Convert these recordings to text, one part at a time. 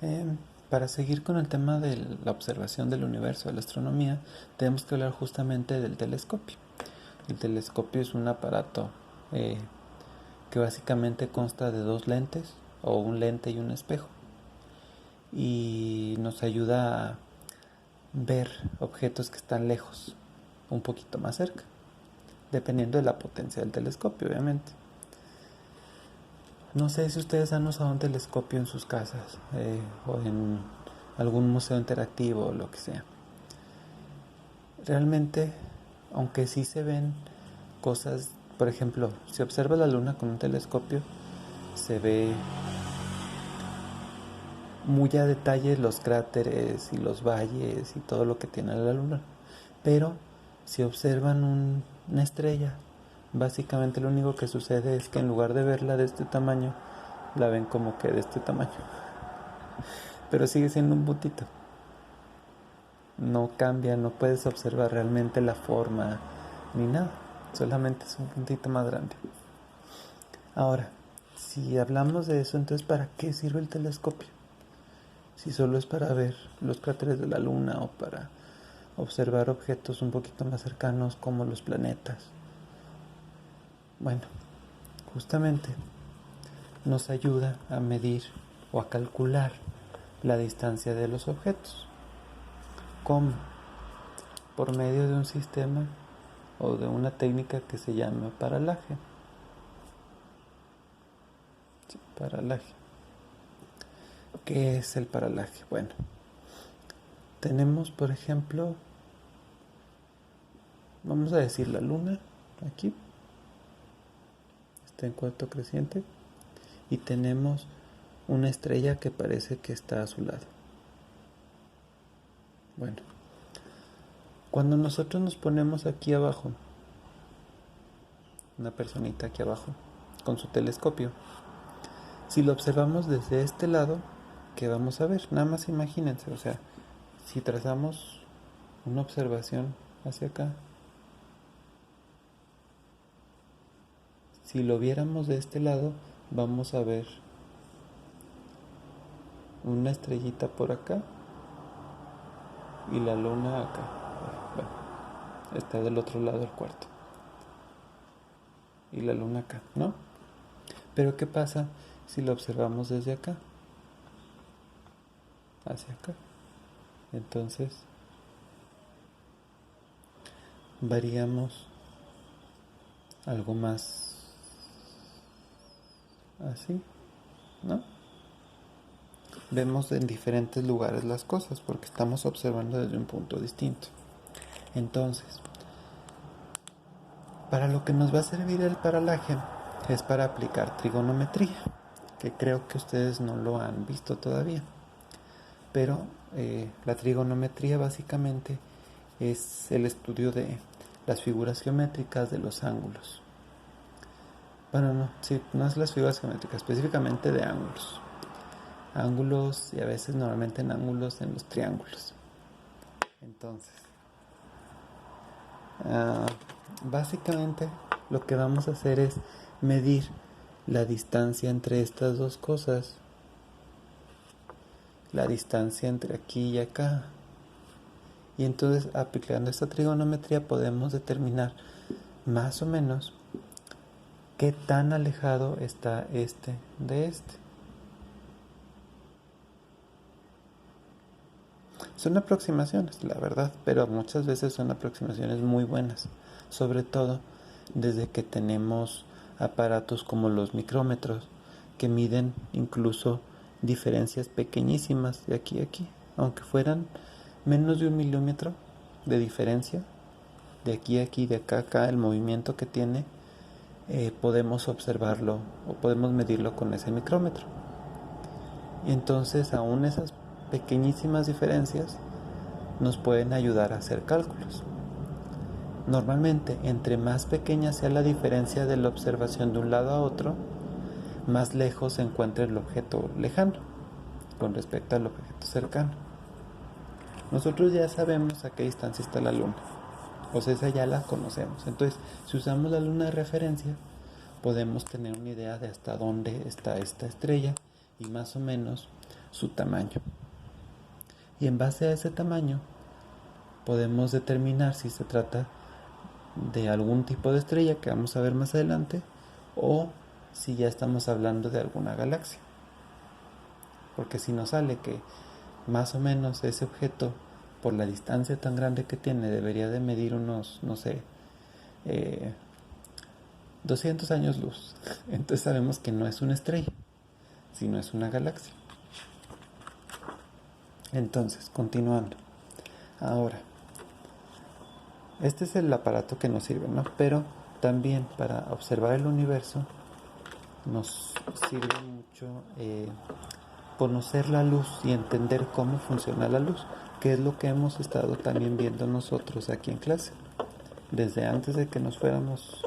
Eh, para seguir con el tema de la observación del universo, de la astronomía, tenemos que hablar justamente del telescopio. El telescopio es un aparato que básicamente consta de dos lentes, o un lente y un espejo, y nos ayuda a ver objetos que están lejos, un poquito más cerca, dependiendo de la potencia del telescopio, obviamente. No sé si ustedes han usado un telescopio en sus casas o en algún museo interactivo o lo que sea. Realmente, aunque sí se ven cosas, por ejemplo, si observa la luna con un telescopio, se ve muy a detalle los cráteres y los valles y todo lo que tiene la luna. Pero si observan una estrella, básicamente lo único que sucede es que en lugar de verla de este tamaño, la ven como que de este tamaño. Pero sigue siendo un puntito. No cambia, no puedes observar realmente la forma ni nada. Solamente es un puntito más grande. Ahora, si hablamos de eso, entonces ¿para qué sirve el telescopio? Si solo es para ver los cráteres de la luna o para observar objetos un poquito más cercanos como los planetas. Bueno, justamente nos ayuda a medir o a calcular la distancia de los objetos. ¿Cómo? Por medio de un sistema o de una técnica que se llama paralaje. Sí, paralaje. ¿Qué es el paralaje? Bueno, tenemos por ejemplo, vamos a decir la luna, aquí, está en cuarto creciente, y tenemos una estrella que parece que está a su lado. Bueno, cuando nosotros nos ponemos aquí abajo, una personita aquí abajo, con su telescopio, si lo observamos desde este lado, ¿qué vamos a ver? Nada más imagínense, o sea, si trazamos una observación hacia acá, si lo viéramos de este lado, vamos a ver una estrellita por acá y la luna acá. Bueno, está del otro lado del cuarto. Y la luna acá, ¿no? Pero ¿qué pasa si lo observamos desde acá? Hacia acá. Entonces, varíamos algo más así, ¿no? Vemos en diferentes lugares las cosas porque estamos observando desde un punto distinto. Entonces, para lo que nos va a servir el paralaje es para aplicar trigonometría, que creo que ustedes no lo han visto todavía. Pero la trigonometría básicamente es el estudio de las figuras geométricas de los ángulos. Bueno, no, sí, no es las figuras geométricas, específicamente de ángulos. Ángulos y a veces normalmente en ángulos en los triángulos. Entonces, básicamente lo que vamos a hacer es medir la distancia entre estas dos cosas, la distancia entre aquí y acá. Y entonces aplicando esta trigonometría podemos determinar más o menos qué tan alejado está este de este. Son aproximaciones, la verdad, pero muchas veces son aproximaciones muy buenas, sobre todo desde que tenemos aparatos como los micrómetros que miden incluso diferencias pequeñísimas de aquí a aquí, aunque fueran menos de 1 milímetro de diferencia, de aquí a aquí, de acá a acá, el movimiento que tiene, podemos observarlo o podemos medirlo con ese micrómetro. Y entonces aún esas pequeñísimas diferencias nos pueden ayudar a hacer cálculos. Normalmente, entre más pequeña sea la diferencia de la observación de un lado a otro, más lejos se encuentra el objeto lejano con respecto al objeto cercano. Nosotros ya sabemos a qué distancia está la luna, o sea, esa ya la conocemos. Entonces, si usamos la luna de referencia, podemos tener una idea de hasta dónde está esta estrella y más o menos su tamaño. Y en base a ese tamaño podemos determinar si se trata de algún tipo de estrella que vamos a ver más adelante o si ya estamos hablando de alguna galaxia. Porque si nos sale que más o menos ese objeto, por la distancia tan grande que tiene, debería de medir unos, no sé, 200 años luz, entonces sabemos que no es una estrella, sino es una galaxia. Entonces, continuando. Ahora, este es el aparato que nos sirve, ¿no? Pero también para observar el universo nos sirve mucho conocer la luz y entender cómo funciona la luz, que es lo que hemos estado también viendo nosotros aquí en clase. Desde antes de que nos fuéramos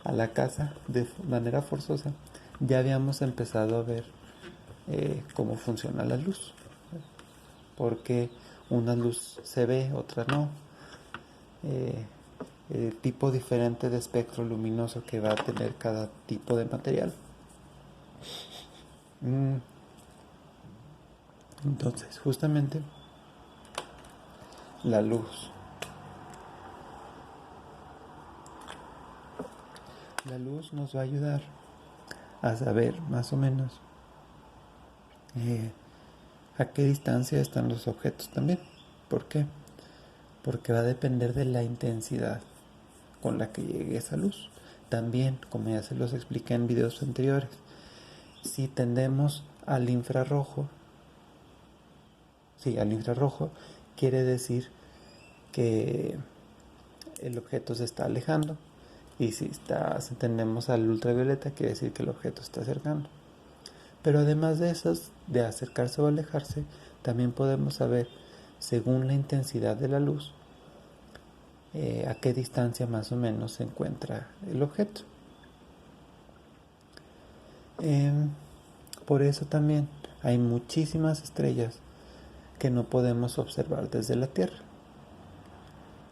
a la casa de manera forzosa, ya habíamos empezado a ver cómo funciona la luz, porque una luz se ve, otra no, el tipo diferente de espectro luminoso que va a tener cada tipo de material. Entonces, justamente la luz nos va a ayudar a saber más o menos a qué distancia están los objetos también. ¿Por qué? Porque va a depender de la intensidad con la que llegue esa luz. También, como ya se los expliqué en videos anteriores, si tendemos al infrarrojo, quiere decir que el objeto se está alejando, y si tendemos al ultravioleta, quiere decir que el objeto está acercando. Pero además de esos, de acercarse o alejarse, también podemos saber, según la intensidad de la luz, a qué distancia más o menos se encuentra el objeto. Por eso también hay muchísimas estrellas que no podemos observar desde la Tierra,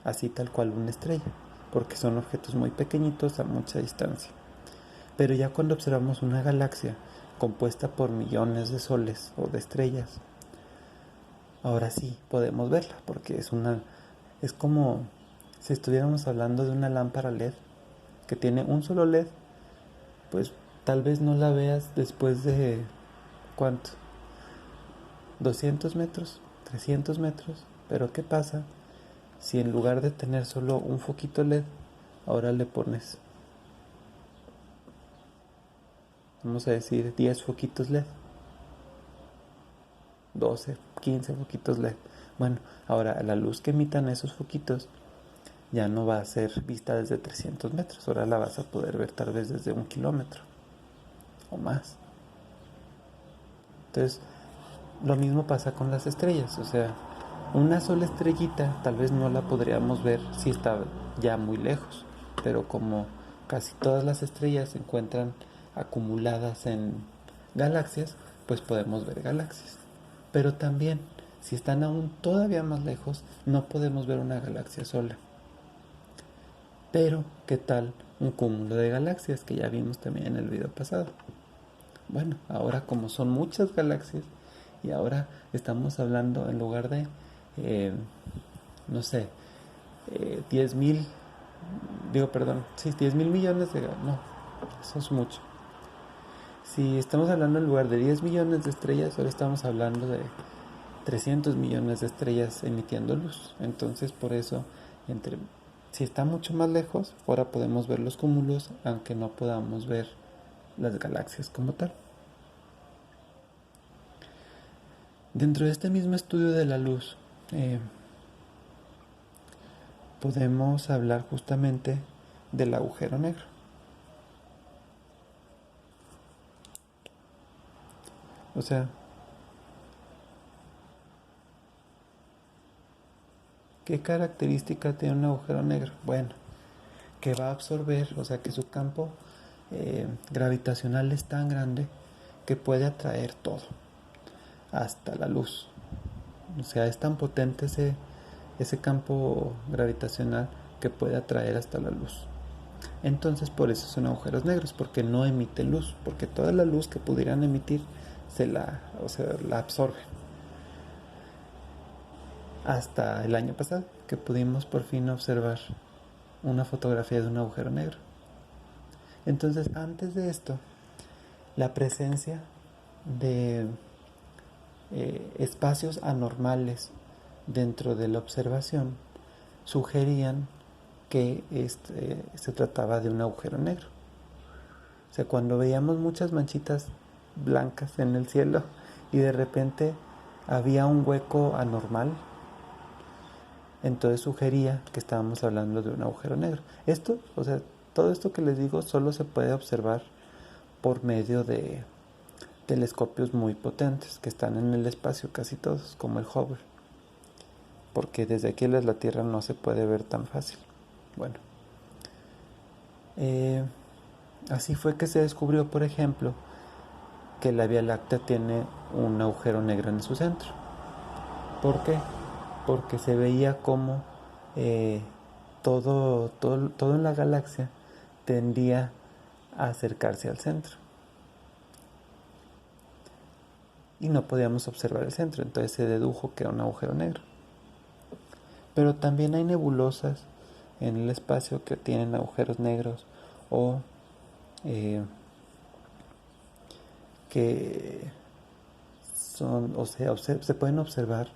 así tal cual una estrella, porque son objetos muy pequeñitos a mucha distancia. Pero ya cuando observamos una galaxia compuesta por millones de soles o de estrellas, ahora sí podemos verla, porque es como si estuviéramos hablando de una lámpara LED que tiene un solo LED. Pues tal vez no la veas después de ¿cuánto? 200 metros, 300 metros. Pero ¿qué pasa si en lugar de tener solo un foquito LED, ahora le pones, vamos a decir, 10 foquitos LED, 12, 15 foquitos LED? Bueno, ahora la luz que emitan esos foquitos ya no va a ser vista desde 300 metros, ahora la vas a poder ver tal vez desde 1 kilómetro o más. Entonces, lo mismo pasa con las estrellas, o sea, una sola estrellita tal vez no la podríamos ver si está ya muy lejos, pero como casi todas las estrellas se encuentran acumuladas en galaxias, pues podemos ver galaxias. Pero también, si están aún todavía más lejos, no podemos ver una galaxia sola. Pero, ¿qué tal un cúmulo de galaxias que ya vimos también en el video pasado? Bueno, ahora como son muchas galaxias, y ahora estamos hablando, en lugar de, no sé, 10 mil, 10 mil millones de galaxias, no, eso es mucho. Si estamos hablando en lugar de 10 millones de estrellas, ahora estamos hablando de 300 millones de estrellas emitiendo luz. Entonces, por eso, si está mucho más lejos, ahora podemos ver los cúmulos, aunque no podamos ver las galaxias como tal. Dentro de este mismo estudio de la luz, podemos hablar justamente del agujero negro. O sea, ¿qué característica tiene un agujero negro? Bueno, que va a absorber, o sea, que su campo gravitacional es tan grande que puede atraer todo, hasta la luz. O sea, es tan potente ese campo gravitacional que puede atraer hasta la luz. Entonces por eso son agujeros negros, porque no emite luz, porque toda la luz que pudieran emitir la absorben. Hasta el año pasado, que pudimos por fin observar una fotografía de un agujero negro. Entonces, antes de esto, la presencia de espacios anormales dentro de la observación sugerían que se trataba de un agujero negro. O sea, cuando veíamos muchas manchitas blancas en el cielo y de repente había un hueco anormal, entonces sugería que estábamos hablando de un agujero negro. Todo esto que les digo solo se puede observar por medio de telescopios muy potentes que están en el espacio, casi todos, como el Hubble, porque desde aquí la Tierra no se puede ver tan fácil. Bueno, así fue que se descubrió, por ejemplo, que la Vía Láctea tiene un agujero negro en su centro. ¿Por qué? Porque se veía como todo en la galaxia tendía a acercarse al centro. Y no podíamos observar el centro, entonces se dedujo que era un agujero negro. Pero también hay nebulosas en el espacio que tienen agujeros negros o que son, se pueden observar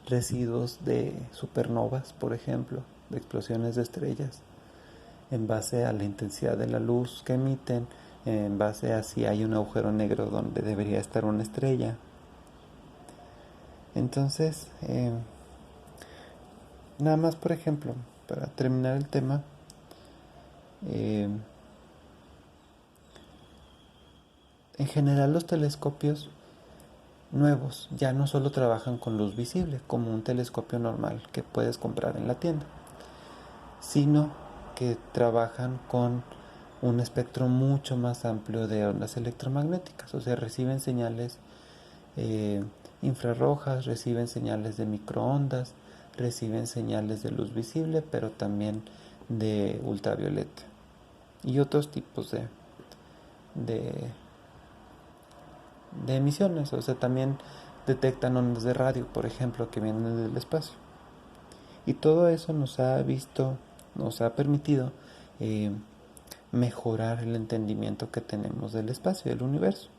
residuos de supernovas, por ejemplo, de explosiones de estrellas, en base a la intensidad de la luz que emiten, en base a si hay un agujero negro donde debería estar una estrella. Entonces, nada más, por ejemplo, para terminar el tema, en general los telescopios nuevos ya no solo trabajan con luz visible como un telescopio normal que puedes comprar en la tienda, sino que trabajan con un espectro mucho más amplio de ondas electromagnéticas, o sea, reciben señales infrarrojas, reciben señales de microondas, reciben señales de luz visible, pero también de ultravioleta y otros tipos de emisiones. O sea, también detectan ondas de radio, por ejemplo, que vienen del espacio. Y todo eso nos ha permitido mejorar el entendimiento que tenemos del espacio y del universo.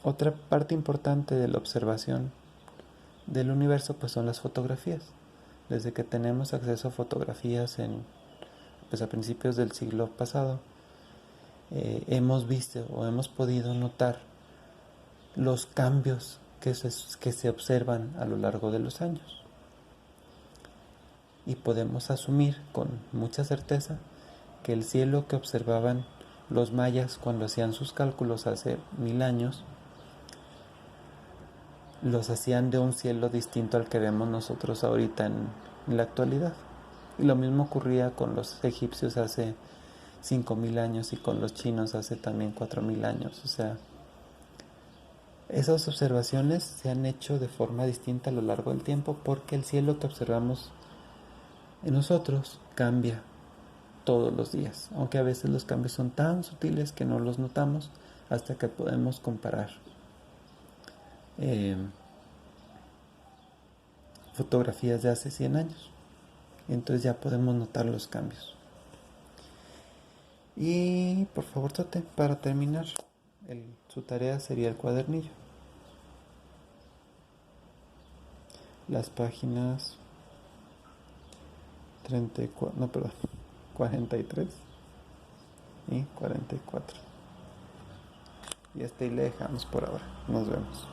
Otra parte importante de la observación del universo pues son las fotografías. Desde que tenemos acceso a fotografías a principios del siglo pasado, hemos visto o hemos podido notar los cambios que se observan a lo largo de los años. Y podemos asumir con mucha certeza que el cielo que observaban los mayas cuando hacían sus cálculos hace 1000 años, los hacían de un cielo distinto al que vemos nosotros ahorita en la actualidad. Y lo mismo ocurría con los egipcios hace 5000 años y con los chinos hace también 4000 años. O sea, esas observaciones se han hecho de forma distinta a lo largo del tiempo porque el cielo que observamos en nosotros cambia todos los días, aunque a veces los cambios son tan sutiles que no los notamos hasta que podemos comparar fotografías de hace 100 años. Y entonces ya podemos notar los cambios. Y por favor, Tate, para terminar, su tarea sería el cuadernillo. Las páginas 43 y 44. Y hasta ahí le dejamos por ahora. Nos vemos.